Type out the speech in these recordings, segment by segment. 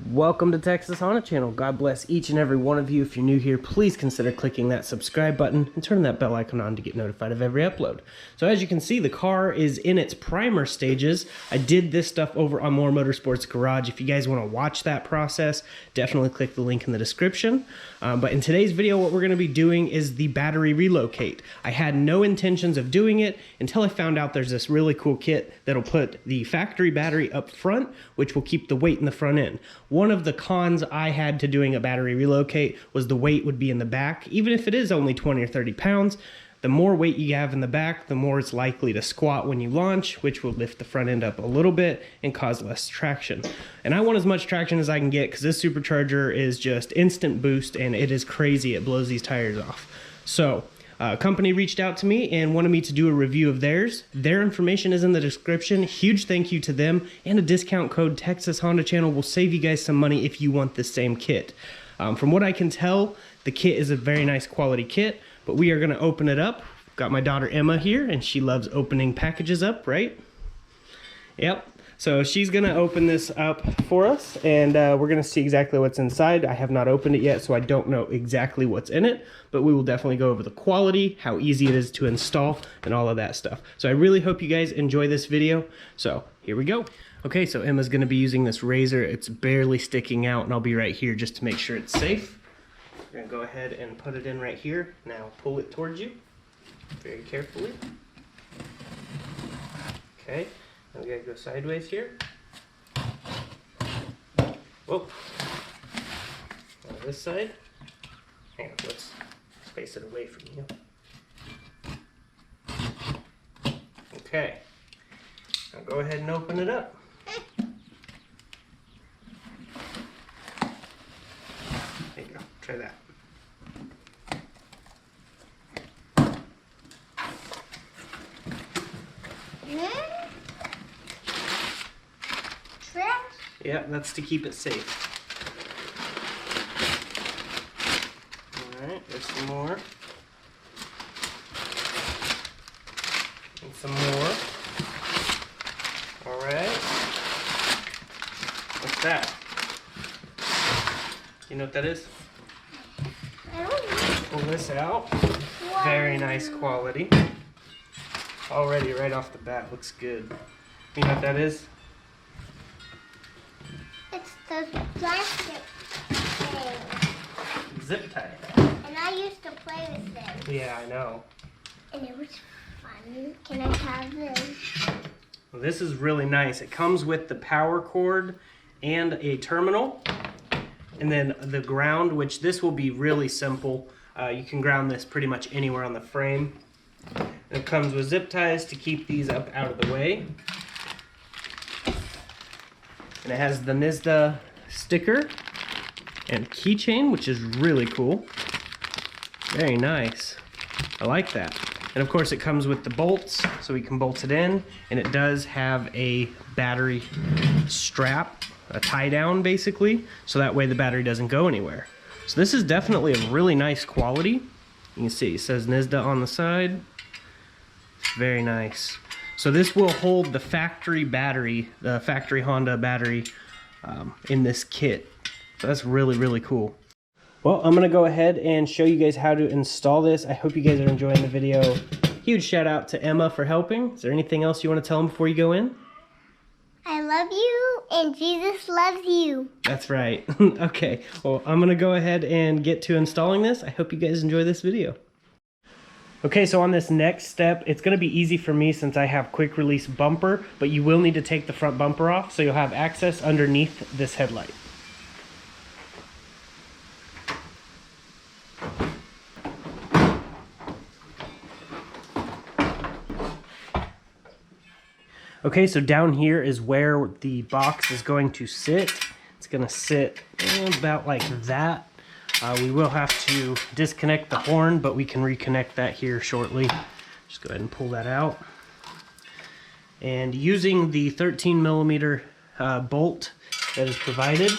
Welcome to Texas Honda Channel. God bless each and every one of you. If you're new here, please consider clicking that subscribe button and turn that bell icon on to get notified of every upload. So as you can see, the car is in its primer stages. I did this stuff over on More Motorsports Garage. If you guys want to watch that process, definitely click the link in the description. But in today's video, what we're going to be doing is the battery relocate. I had no intentions of doing it until I found out there's this really cool kit that'll put the factory battery up front, which will keep the weight in the front end. One of the cons I had to doing a battery relocate was the weight would be in the back. Even if it is only 20 or 30 pounds, the more weight you have in the back, the more it's likely to squat when you launch, which will lift the front end up a little bit and cause less traction. And I want as much traction as I can get because this supercharger is just instant boost and it is crazy. It blows these tires off. So a company reached out to me and wanted me to do a review of theirs. Their information is in the description. Huge thank you to them, and a discount code Texas Honda Channel will save you guys some money if you want the same kit. From what I can tell, the kit is a very nice quality kit, but we are going to open it up. Got my daughter Emma here, and she loves opening packages up, right? Yep. So she's going to open this up for us, and we're going to see exactly what's inside. I have not opened it yet, so I don't know exactly what's in it, but we will definitely go over the quality, how easy it is to install, and all of that stuff. So I really hope you guys enjoy this video. So here we go. Okay, so Emma's going to be using this razor. It's barely sticking out, and I'll be right here just to make sure it's safe. We're going to go ahead and put it in right here. Now pull it towards you very carefully. Okay. We gotta go sideways here. Whoa. On this side. Hang on, let's space it away from you. Okay. Now go ahead and open it up. There you go. Try that. Yeah, that's to keep it safe. Alright, there's some more. And some more. Alright. What's that? You know what that is? I don't know. Pull this out. Wow. Very nice quality. Already, right off the bat, looks good. You know what that is? It's the plastic thing. Zip tie. And I used to play with them. Yeah, I know. And it was fun. Can I have this? Well, this is really nice. It comes with the power cord and a terminal. And then the ground, which this will be really simple. You can ground this pretty much anywhere on the frame. And it comes with zip ties to keep these up out of the way. And it has the Nisda sticker and keychain, which is really cool. Very nice. I like that. And of course it comes with the bolts, so we can bolt it in. And it does have a battery strap, a tie down basically, so that way the battery doesn't go anywhere. So this is definitely a really nice quality. You can see it says Nisda on the side. Very nice. So this will hold the factory battery, the factory Honda battery in this kit. So that's really, really cool. Well, I'm gonna go ahead and show you guys how to install this. I hope you guys are enjoying the video. Huge shout out to Emma for helping. Is there anything else you want to tell them before you go in? I love you and Jesus loves you. That's right. Okay, well, I'm gonna go ahead and get to installing this. I hope you guys enjoy this video. Okay, so on this next step, it's going to be easy for me since I have quick release bumper, but you will need to take the front bumper off so you'll have access underneath this headlight. Okay, so down here is where the box is going to sit. It's going to sit about like that. We will have to disconnect the horn, but we can reconnect that here shortly. Just go ahead and pull that out. And using the 13mm bolt that is provided,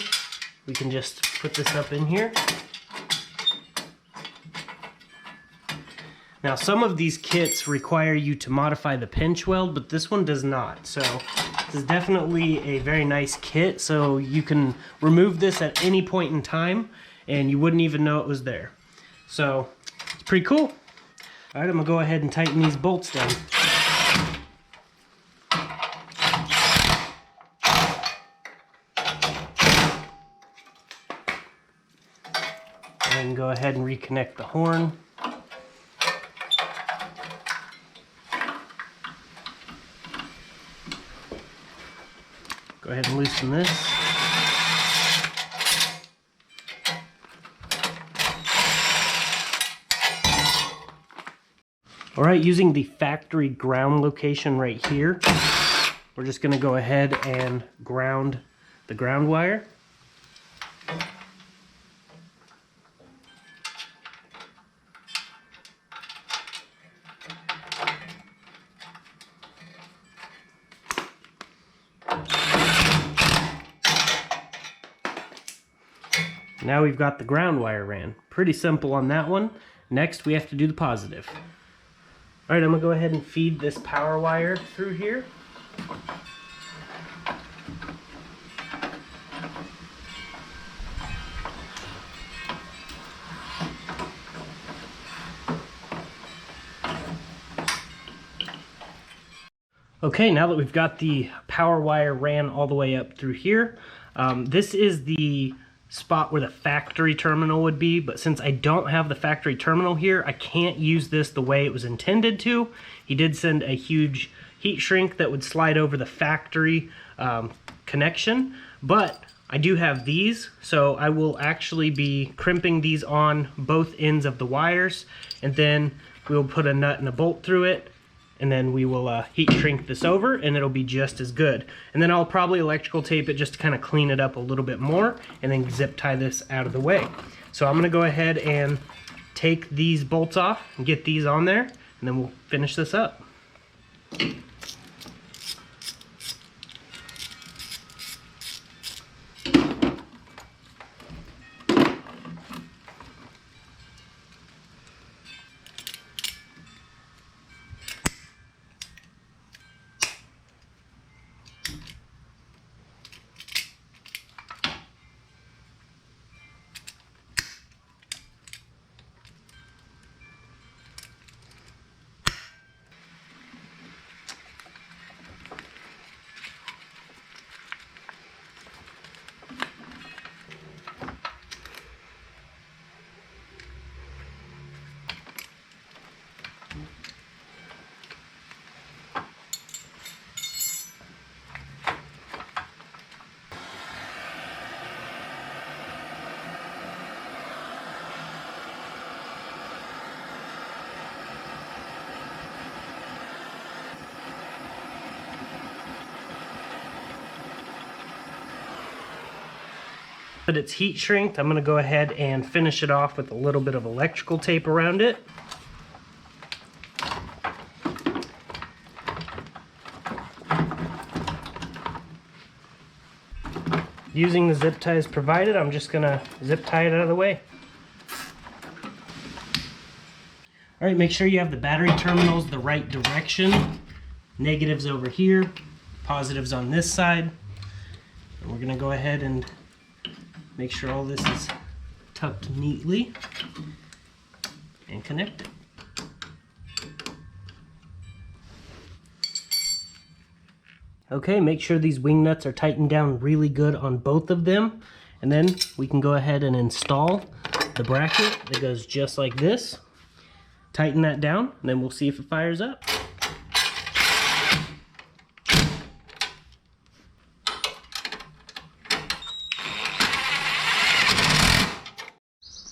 we can just put this up in here. Now, some of these kits require you to modify the pinch weld, but this one does not. So is definitely a very nice kit, so you can remove this at any point in time and you wouldn't even know it was there. So it's pretty cool. All right, I'm gonna go ahead and tighten these bolts down. And go ahead and reconnect the horn. Go ahead and loosen this. All right, using the factory ground location right here, we're just gonna go ahead and ground the ground wire. Now we've got the ground wire ran. Pretty simple on that one. Next, we have to do the positive. All right, I'm gonna go ahead and feed this power wire through here. Okay, now that we've got the power wire ran all the way up through here, this is the spot where the factory terminal would be, but since I don't have the factory terminal here, I can't use this the way it was intended to. He did send a huge heat shrink that would slide over the factory connection, but I do have these, so I will actually be crimping these on both ends of the wires, and then we'll put a nut and a bolt through it, and then we will heat shrink this over and it'll be just as good. And then I'll probably electrical tape it just to kind of clean it up a little bit more and then zip tie this out of the way. So I'm gonna go ahead and take these bolts off and get these on there, and then we'll finish this up. But it's heat shrinked, I'm going to go ahead and finish it off with a little bit of electrical tape around it. Using the zip ties provided, I'm just going to zip tie it out of the way. Alright, make sure you have the battery terminals the right direction. Negatives over here, positives on this side. And we're going to go ahead and make sure all this is tucked neatly and connected. Okay, make sure these wing nuts are tightened down really good on both of them, and then we can go ahead and install the bracket that goes just like this. Tighten that down, and then we'll see if it fires up.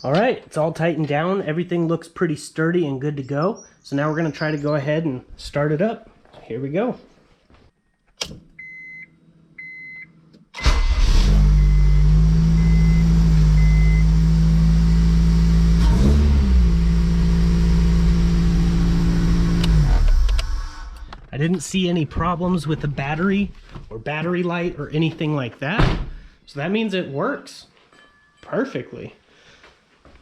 All right, it's all tightened down. Everything looks pretty sturdy and good to go. So now we're gonna try to go ahead and start it up. Here we go. I didn't see any problems with the battery or battery light or anything like that. So that means it works perfectly.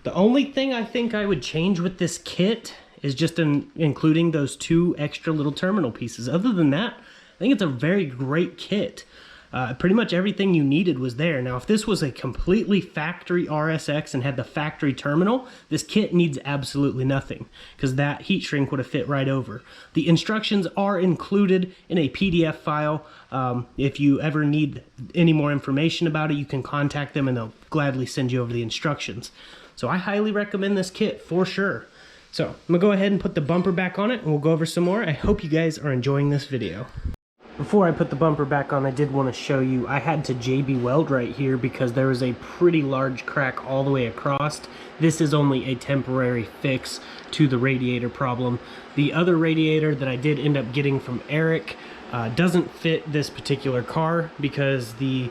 The only thing I think I would change with this kit is just including those two extra little terminal pieces. Other than that, I think it's a very great kit. Pretty much everything you needed was there. Now, if this was a completely factory RSX and had the factory terminal, this kit needs absolutely nothing because that heat shrink would have fit right over. The instructions are included in a PDF file. If you ever need any more information about it, you can contact them and they'll gladly send you over the instructions. So I highly recommend this kit for sure. So I'm gonna go ahead and put the bumper back on it and we'll go over some more. I hope you guys are enjoying this video. Before I put the bumper back on, I did want to show you, I had to JB weld right here because there was a pretty large crack all the way across. This is only a temporary fix to the radiator problem. The other radiator that I did end up getting from Eric doesn't fit this particular car because the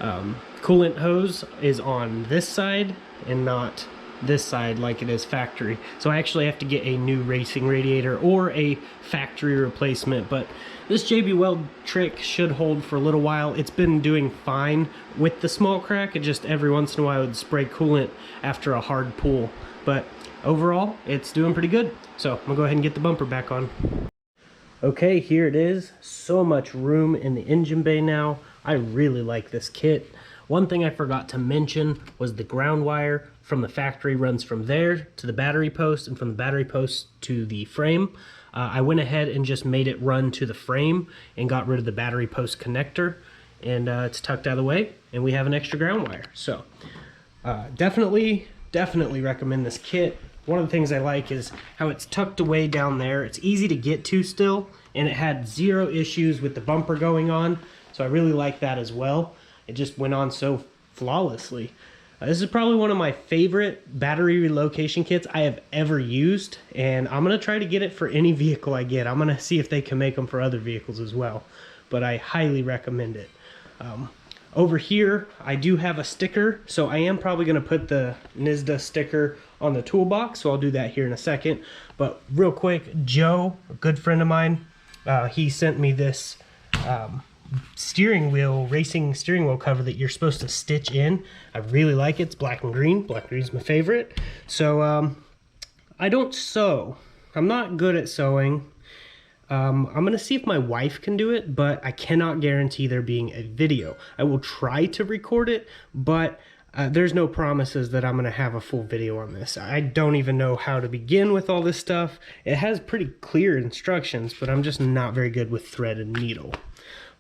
coolant hose is on this side and not this side like it is factory. So I actually have to get a new racing radiator or a factory replacement, but this JB Weld trick should hold for a little while. It's been doing fine with the small crack. It just every once in a while would spray coolant after a hard pull, but overall it's doing pretty good. So I'm gonna go ahead and get the bumper back on. Okay, here it is. So much room in the engine bay now. I really like this kit. One thing I forgot to mention was the ground wire from the factory runs from there to the battery post and from the battery post to the frame. I went ahead and just made it run to the frame and got rid of the battery post connector, and it's tucked out of the way and we have an extra ground wire. So definitely recommend this kit. One of the things I like is how it's tucked away down there. It's easy to get to still, and it had zero issues with the bumper going on. So I really like that as well. It just went on so flawlessly. This is probably one of my favorite battery relocation kits I have ever used, and I'm going to try to get it for any vehicle I get. I'm going to see if they can make them for other vehicles as well, but I highly recommend it. Over here, I do have a sticker, so I am probably going to put the Nisda sticker on the toolbox, so I'll do that here in a second. But real quick, Joe, a good friend of mine, he sent me this racing steering wheel cover that you're supposed to stitch in. I really like it. It's black and green. Black and green is my favorite. So I don't sew. I'm not good at sewing. I'm gonna see if my wife can do it, but I cannot guarantee there being a video. I will try to record it, but there's no promises that I'm gonna have a full video on this. I don't even know how to begin with all this stuff. It has pretty clear instructions, but I'm just not very good with thread and needle.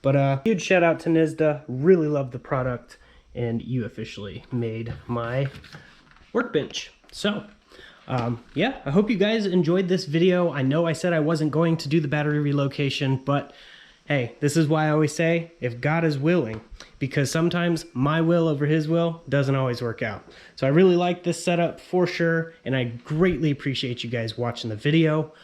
But huge shout out to Nisda. Really love the product, and you officially made my workbench. So yeah, I hope you guys enjoyed this video. I know I said I wasn't going to do the battery relocation, but hey, this is why I always say, if God is willing, because sometimes my will over his will doesn't always work out. So I really like this setup for sure, and I greatly appreciate you guys watching the video.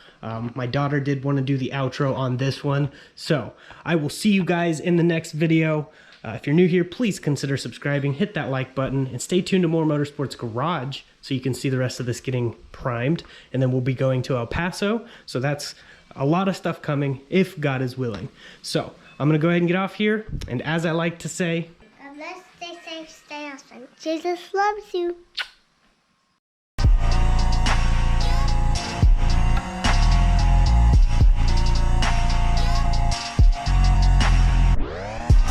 My daughter did want to do the outro on this one, so I will see you guys in the next video. If you're new here, please consider subscribing, hit that like button, and stay tuned to more Motorsports Garage so you can see the rest of this getting primed. And then we'll be going to El Paso, so that's a lot of stuff coming if God is willing. So I'm gonna go ahead and get off here, and as I like to say, God bless, stay safe, stay awesome. Jesus loves you.